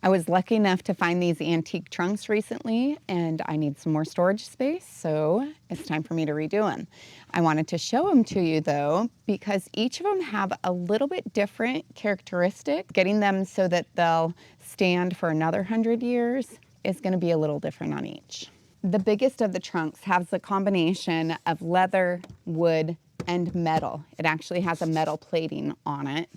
I was lucky enough to find these antique trunks recently, and I need some more storage space, so it's time for me to redo them. I wanted to show them to you though, because each of them have a little bit different characteristic. Getting them so that they'll stand for another 100 years is going to be a little different on each. The biggest of the trunks has a combination of leather, wood, and metal. It actually has a metal plating on it,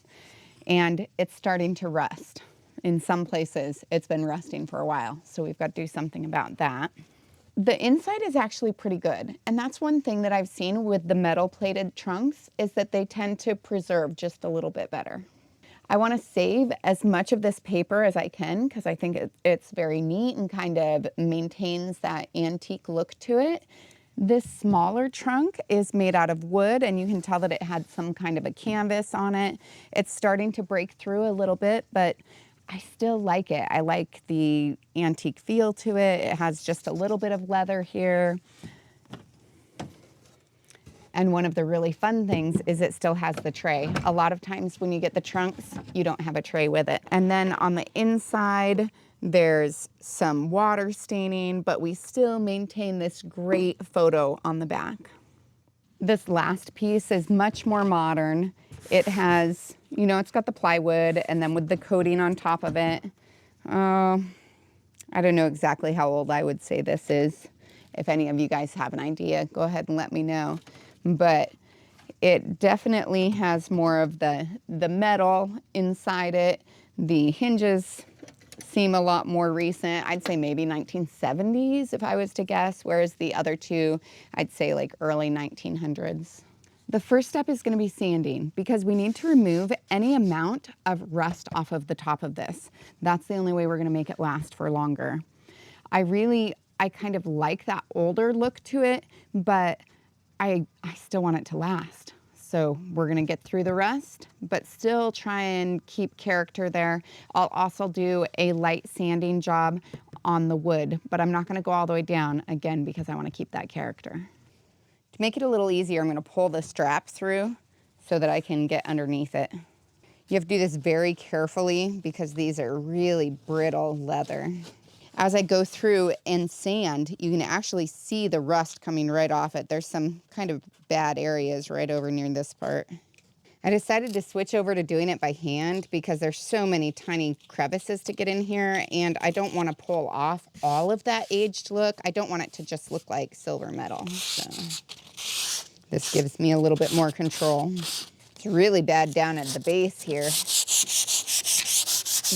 and it's starting to rust. In some places, it's been rusting for a while, so we've got to do something about that. The inside is actually pretty good, and that's one thing that I've seen with the metal plated trunks is that they tend to preserve just a little bit better. I want to save as much of this paper as I can because I think it's very neat and kind of maintains that antique look to it. This smaller trunk is made out of wood, and you can tell that it had some kind of a canvas on it. It's starting to break through a little bit, but I still like it. I like the antique feel to it. It has just a little bit of leather here. And one of the really fun things is it still has the tray. A lot of times when you get the trunks, you don't have a tray with it. And then on the inside, there's some water staining, but we still maintain this great photo on the back. This last piece is much more modern. It has, you know, it's got the plywood and then with the coating on top of it. I don't know exactly how old I would say this is. If any of you guys have an idea, go ahead and let me know. But it definitely has more of the metal inside it. The hinges seem a lot more recent. I'd say maybe 1970s if I was to guess, whereas the other two, I'd say like early 1900s. The first step is going to be sanding because we need to remove any amount of rust off of the top of this. That's the only way we're going to make it last for longer. I kind of like that older look to it, but I still want it to last. So we're going to get through the rust, but still try and keep character there. I'll also do a light sanding job on the wood, but I'm not going to go all the way down again because I want to keep that character. To make it a little easier, I'm going to pull the strap through so that I can get underneath it. You have to do this very carefully because these are really brittle leather. As I go through and sand, you can actually see the rust coming right off it. There's some kind of bad areas right over near this part. I decided to switch over to doing it by hand because there's so many tiny crevices to get in here, and I don't want to pull off all of that aged look. I don't want it to just look like silver metal. So this gives me a little bit more control. It's really bad down at the base here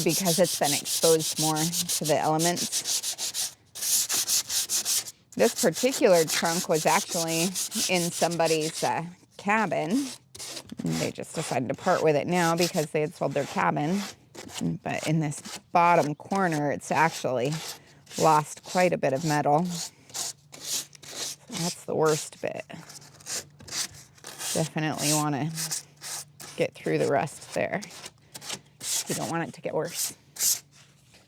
because it's been exposed more to the elements. This particular trunk was actually in somebody's cabin. They just decided to part with it now because they had sold their cabin. But in this bottom corner, it's actually lost quite a bit of metal. That's the worst bit. Definitely want to get through the rust there. You don't want it to get worse.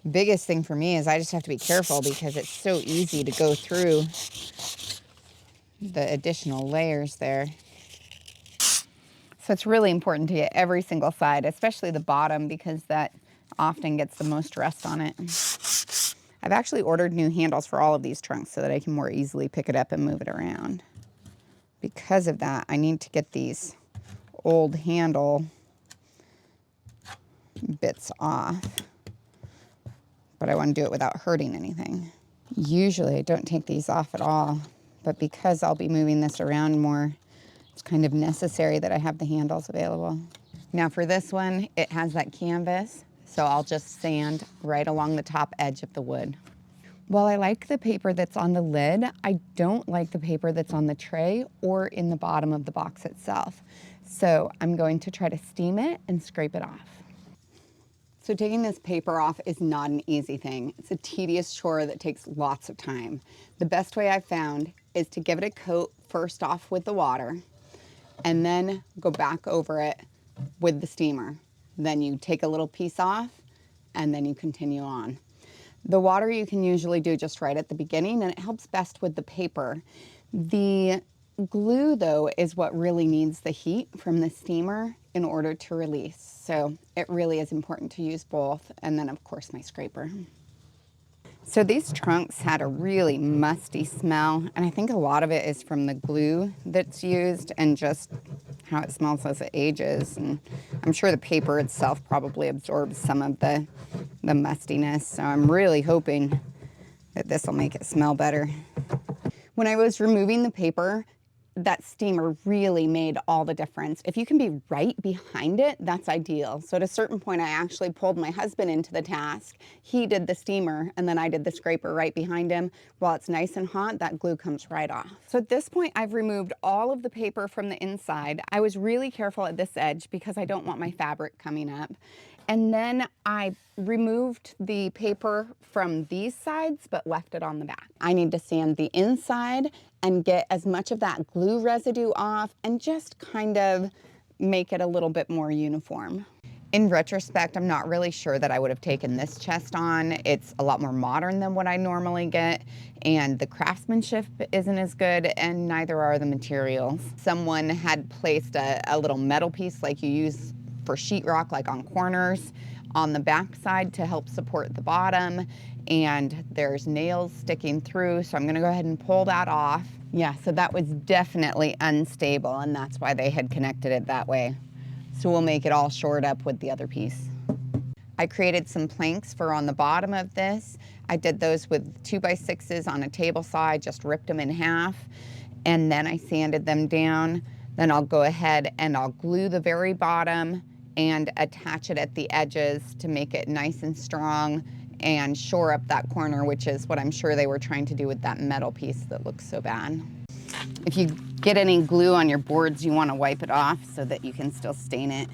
Biggest thing for me is I just have to be careful because it's so easy to go through the additional layers there. So it's really important to get every single side, especially the bottom, because that often gets the most rust on it. I've actually ordered new handles for all of these trunks so that I can more easily pick it up and move it around. Because of that, I need to get these old handle bits off, but I want to do it without hurting anything. Usually I don't take these off at all, but because I'll be moving this around more, it's kind of necessary that I have the handles available. Now for this one, it has that canvas, so I'll just sand right along the top edge of the wood. While I like the paper that's on the lid, I don't like the paper that's on the tray or in the bottom of the box itself. So I'm going to try to steam it and scrape it off. So taking this paper off is not an easy thing. It's a tedious chore that takes lots of time. The best way I've found is to give it a coat first off with the water and then go back over it with the steamer. Then you take a little piece off and then you continue on. The water you can usually do just right at the beginning, and it helps best with the paper. The glue, though, is what really needs the heat from the steamer in order to release. So it really is important to use both. And then, of course, my scraper. So these trunks had a really musty smell, and I think a lot of it is from the glue that's used and just how it smells as it ages. And I'm sure the paper itself probably absorbs some of the mustiness. So I'm really hoping that this will make it smell better. When I was removing the paper, that steamer really made all the difference. If you can be right behind it, that's ideal. So at a certain point, I actually pulled my husband into the task. He did the steamer, and then I did the scraper right behind him. While it's nice and hot, that glue comes right off. So at this point, I've removed all of the paper from the inside. I was really careful at this edge because I don't want my fabric coming up. And then I removed the paper from these sides, but left it on the back. I need to sand the inside and get as much of that glue residue off and just kind of make it a little bit more uniform. In retrospect, I'm not really sure that I would have taken this chest on. It's a lot more modern than what I normally get, and the craftsmanship isn't as good, and neither are the materials. Someone had placed a little metal piece like you use for sheetrock, like on corners, on the back side to help support the bottom, and there's nails sticking through, so I'm gonna go ahead and pull that off. Yeah, so that was definitely unstable, and that's why they had connected it that way. So we'll make it all shored up with the other piece. I created some planks for on the bottom of this. I did those with 2x6s on a table saw. I just ripped them in half, and then I sanded them down. Then I'll go ahead and I'll glue the very bottom and attach it at the edges to make it nice and strong and shore up that corner, which is what I'm sure they were trying to do with that metal piece that looks so bad. If you get any glue on your boards, you want to wipe it off so that you can still stain it,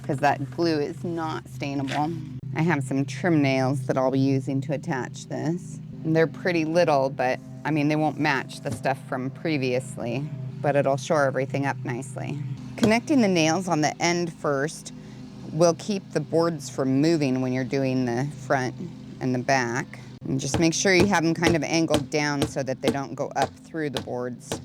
because that glue is not stainable. I have some trim nails that I'll be using to attach this. And they're pretty little, but I mean, they won't match the stuff from previously, but it'll shore everything up nicely. Connecting the nails on the end first will keep the boards from moving when you're doing the front and the back. And just make sure you have them kind of angled down so that they don't go up through the boards.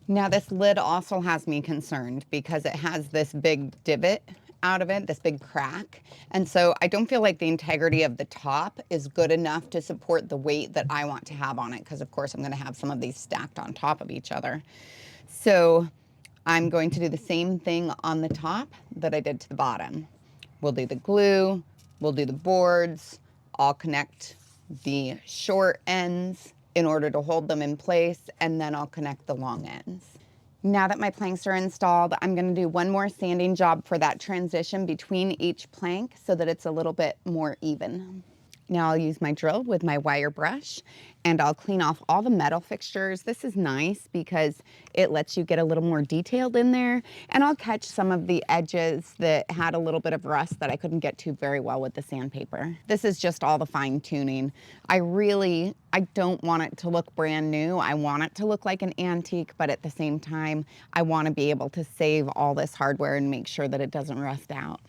Now this lid also has me concerned because it has this big divot out of it, this big crack. And so I don't feel like the integrity of the top is good enough to support the weight that I want to have on it, because of course I'm going to have some of these stacked on top of each other. So I'm going to do the same thing on the top that I did to the bottom. We'll do the glue, we'll do the boards, I'll connect the short ends in order to hold them in place, and then I'll connect the long ends. Now that my planks are installed, I'm going to do one more sanding job for that transition between each plank so that it's a little bit more even. Now I'll use my drill with my wire brush, and I'll clean off all the metal fixtures. This is nice because it lets you get a little more detailed in there, and I'll catch some of the edges that had a little bit of rust that I couldn't get to very well with the sandpaper. This is just all the fine tuning. I don't want it to look brand new. I want it to look like an antique, but at the same time, I want to be able to save all this hardware and make sure that it doesn't rust out.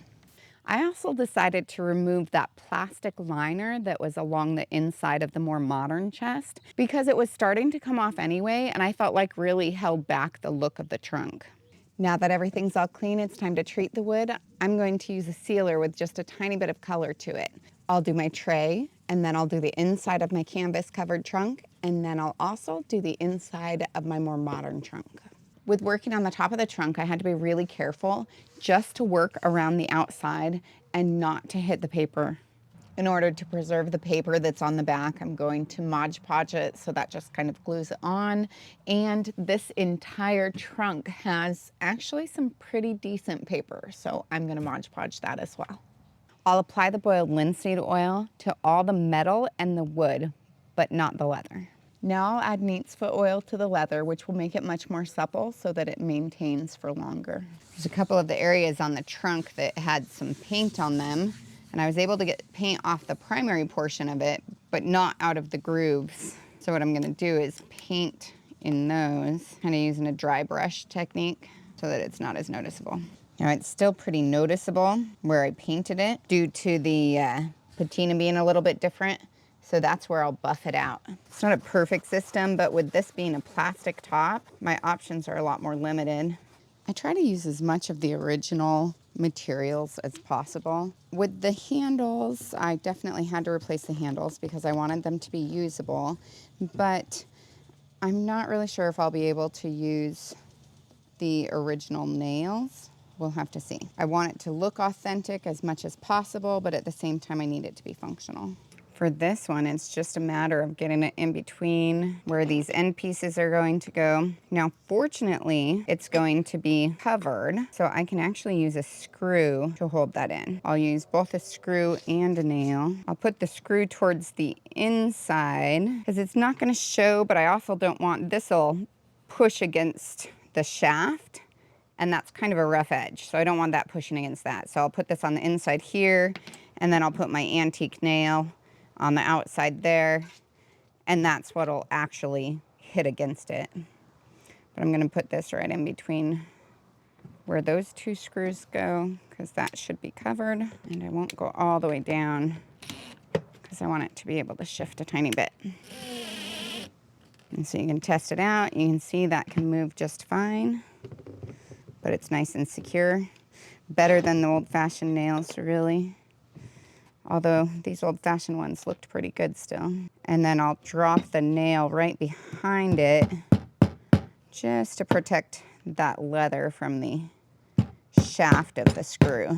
I also decided to remove that plastic liner that was along the inside of the more modern chest because it was starting to come off anyway, and I felt like really held back the look of the trunk. Now that everything's all clean, it's time to treat the wood. I'm going to use a sealer with just a tiny bit of color to it. I'll do my tray, and then I'll do the inside of my canvas covered trunk, and then I'll also do the inside of my more modern trunk. With working on the top of the trunk, I had to be really careful just to work around the outside and not to hit the paper. In order to preserve the paper that's on the back, I'm going to Mod Podge it so that just kind of glues it on. And this entire trunk has actually some pretty decent paper, so I'm going to Mod Podge that as well. I'll apply the boiled linseed oil to all the metal and the wood, but not the leather. Now I'll add neat's foot oil to the leather, which will make it much more supple so that it maintains for longer. There's a couple of the areas on the trunk that had some paint on them, and I was able to get paint off the primary portion of it, but not out of the grooves. So what I'm gonna do is paint in those, kind of using a dry brush technique so that it's not as noticeable. Now it's still pretty noticeable where I painted it due to the patina being a little bit different. So that's where I'll buff it out. It's not a perfect system, but with this being a plastic top, my options are a lot more limited. I try to use as much of the original materials as possible. With the handles, I definitely had to replace the handles because I wanted them to be usable, but I'm not really sure if I'll be able to use the original nails. We'll have to see. I want it to look authentic as much as possible, but at the same time, I need it to be functional. For this one, it's just a matter of getting it in between where these end pieces are going to go. Now, fortunately, it's going to be covered, so I can actually use a screw to hold that in. I'll use both a screw and a nail. I'll put the screw towards the inside because it's not going to show, but I also don't want this'll push against the shaft, and that's kind of a rough edge, so I don't want that pushing against that. So I'll put this on the inside here, and then I'll put my antique nail on the outside there, and that's what'll actually hit against it. But I'm gonna put this right in between where those two screws go, because that should be covered, and I won't go all the way down because I want it to be able to shift a tiny bit. And so you can test it out. You can see that can move just fine, but it's nice and secure. Better than the old-fashioned nails, really. Although these old-fashioned ones looked pretty good still. And then I'll drop the nail right behind it just to protect that leather from the shaft of the screw.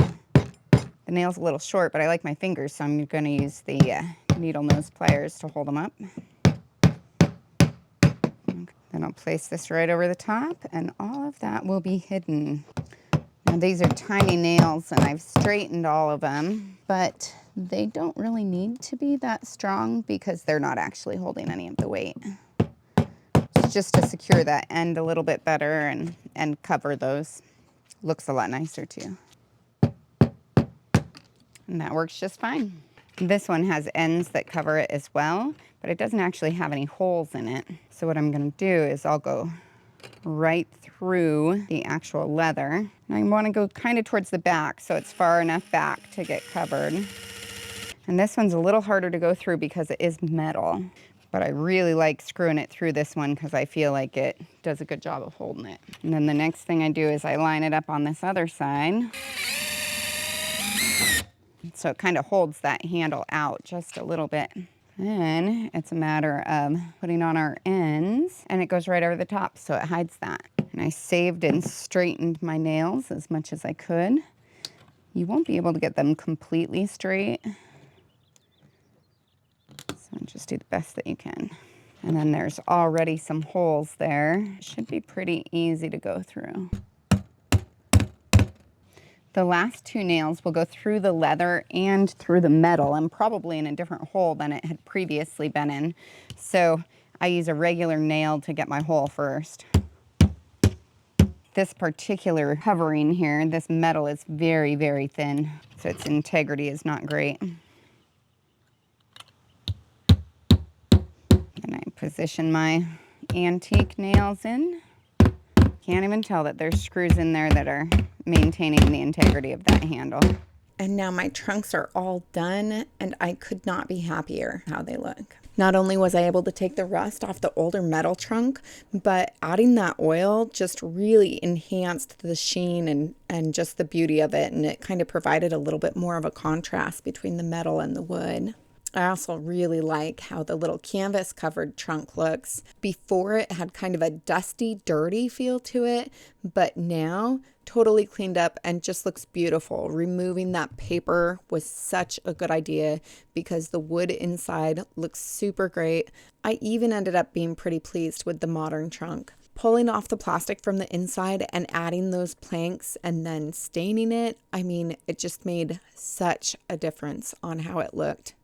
The nail's a little short, but I like my fingers, so I'm going to use the needle nose pliers to hold them up. Then I'll place this right over the top, and all of that will be hidden. Now, these are tiny nails, and I've straightened all of them, but they don't really need to be that strong because they're not actually holding any of the weight. It's just to secure that end a little bit better and cover those. Looks a lot nicer too. And that works just fine. This one has ends that cover it as well, but it doesn't actually have any holes in it. So what I'm gonna do is I'll go right through the actual leather. And I want to go kind of towards the back so it's far enough back to get covered. And this one's a little harder to go through because it is metal, but I really like screwing it through this one because I feel like it does a good job of holding it. And then the next thing I do is I line it up on this other side. So it kind of holds that handle out just a little bit. Then it's a matter of putting on our ends, and it goes right over the top, so it hides that. And I saved and straightened my nails as much as I could. You won't be able to get them completely straight, so just do the best that you can. And then there's already some holes there. Should be pretty easy to go through. The last two nails will go through the leather and through the metal, and probably in a different hole than it had previously been in. So I use a regular nail to get my hole first. This particular covering here, this metal is very, very thin, so its integrity is not great. And I position my antique nails in. Can't even tell that there's screws in there that are maintaining the integrity of that handle. And now my trunks are all done, and I could not be happier how they look. Not only was I able to take the rust off the older metal trunk, but adding that oil just really enhanced the sheen and just the beauty of it, and it kind of provided a little bit more of a contrast between the metal and the wood. I also really like how the little canvas covered trunk looks. Before, it had kind of a dusty, dirty feel to it, but now totally cleaned up and just looks beautiful. Removing that paper was such a good idea because the wood inside looks super great. I even ended up being pretty pleased with the modern trunk. Pulling off the plastic from the inside and adding those planks and then staining it, I mean, it just made such a difference on how it looked.